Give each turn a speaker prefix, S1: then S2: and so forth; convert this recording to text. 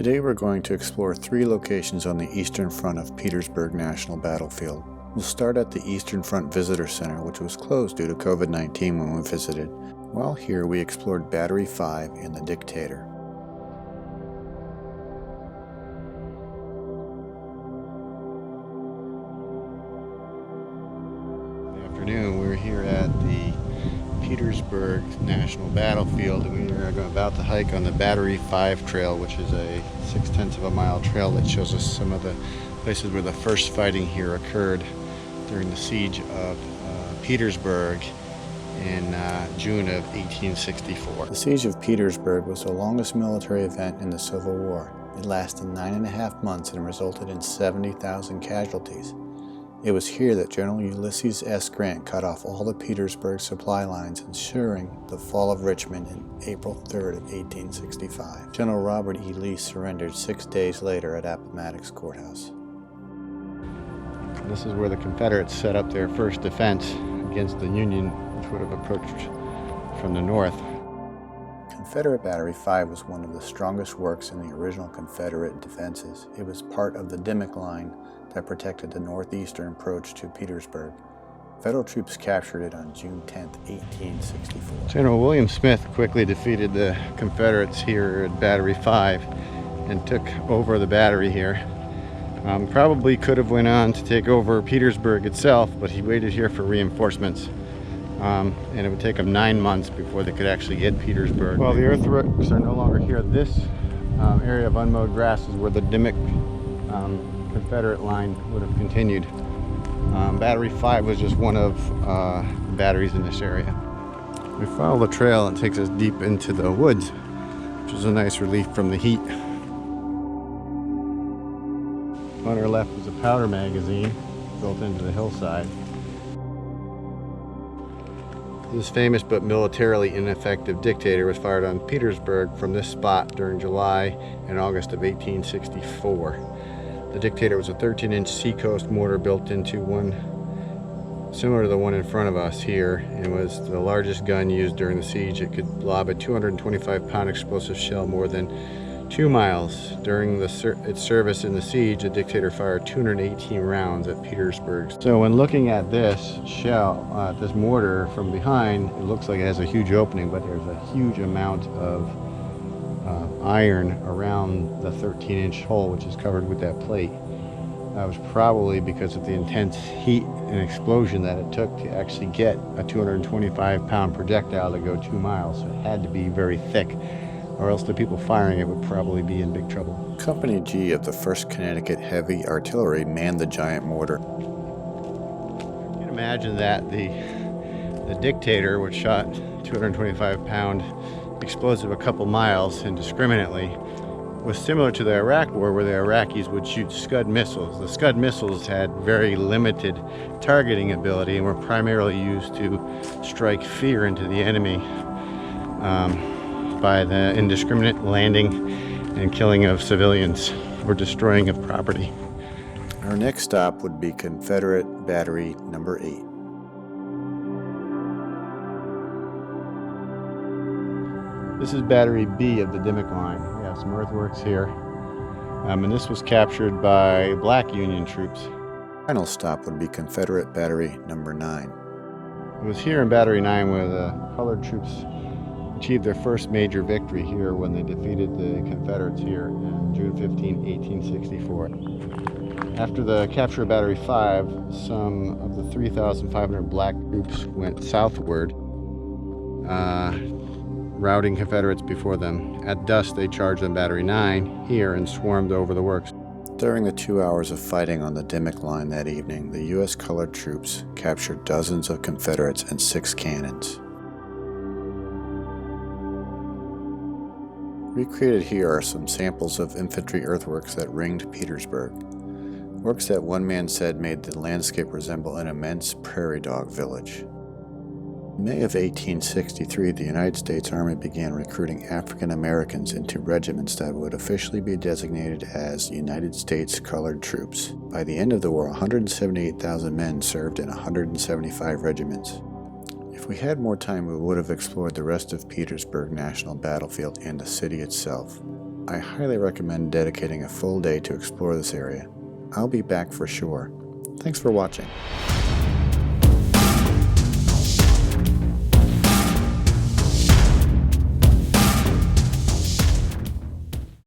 S1: Today we're going to explore 3 locations on the eastern front of Petersburg National Battlefield. We'll start at the Eastern Front Visitor Center, which was closed due to COVID-19 when we visited. While here, we explored Battery 5 and the Dictator. Good afternoon. We're here at the Petersburg National Battlefield, and we are about to hike on the Battery 5 trail, which is a 0.6 of a mile trail that shows us some of the places where the first fighting here occurred during the siege of Petersburg in June of 1864. The siege of Petersburg was the longest military event in the Civil War. It lasted 9.5 months and resulted in 70,000 casualties. It was here that General Ulysses S. Grant cut off all the Petersburg supply lines, ensuring the fall of Richmond in April 3rd of 1865. General Robert E. Lee surrendered 6 days later at Appomattox Courthouse. This is where the Confederates set up their first defense against the Union, which would have approached from the north. Confederate Battery 5 was one of the strongest works in the original Confederate defenses. It was part of the Dimmock Line that protected the northeastern approach to Petersburg. Federal troops captured it on June 10, 1864. General William Smith quickly defeated the Confederates here at Battery 5 and took over the battery here. Probably could have went on to take over Petersburg itself, but he waited here for reinforcements. And it would take them 9 months before they could actually get Petersburg. Well, the earthworks are no longer here. This area of unmowed grass is where the Dimmock Confederate line would have continued. Battery 5 was just one of the batteries in this area. We follow the trail and it takes us deep into the woods, which is a nice relief from the heat. On our left is a powder magazine built into the hillside. This famous but militarily ineffective Dictator was fired on Petersburg from this spot during July and August of 1864. The Dictator was a 13-inch Seacoast mortar built into one similar to the one in front of us here, and was the largest gun used during the siege. It could lob a 225-pound explosive shell more than 2 miles. During its service in the siege, the Dictator fired 218 rounds at Petersburg. So when looking at this shell, this mortar from behind, it looks like it has a huge opening, but there's a huge amount of iron around the 13-inch hole, which is covered with that plate. That was probably because of the intense heat and explosion that it took to actually get a 225-pound projectile to go 2 miles. So it had to be very thick, or else the people firing it would probably be in big trouble. Company G of the 1st Connecticut Heavy Artillery manned the giant mortar. You can imagine that the Dictator, which shot 225-pound explosive a couple miles indiscriminately, was similar to the Iraq War, where the Iraqis would shoot Scud missiles. The Scud missiles had very limited targeting ability and were primarily used to strike fear into the enemy by the indiscriminate landing and killing of civilians or destroying of property. Our next stop would be Confederate Battery number 8. This is Battery B of the Dimmock Line. We have some earthworks here. And this was captured by black Union troops. Final stop would be Confederate Battery number 9. It was here in Battery 9 where the colored troops achieved their first major victory here when they defeated the Confederates here on June 15, 1864. After the capture of Battery 5, some of the 3,500 black troops went southward, routing Confederates before them. At dusk, they charged on Battery 9 here and swarmed over the works. During the 2 hours of fighting on the Dimmock Line that evening, the U.S. colored troops captured dozens of Confederates and 6 cannons. Recreated here are some samples of infantry earthworks that ringed Petersburg. Works that one man said made the landscape resemble an immense prairie dog village. In May of 1863, the United States Army began recruiting African Americans into regiments that would officially be designated as United States Colored Troops. By the end of the war, 178,000 men served in 175 regiments. If we had more time, we would have explored the rest of Petersburg National Battlefield and the city itself.
S2: I highly recommend dedicating a full day to explore this area. I'll be back for sure. Thanks for watching.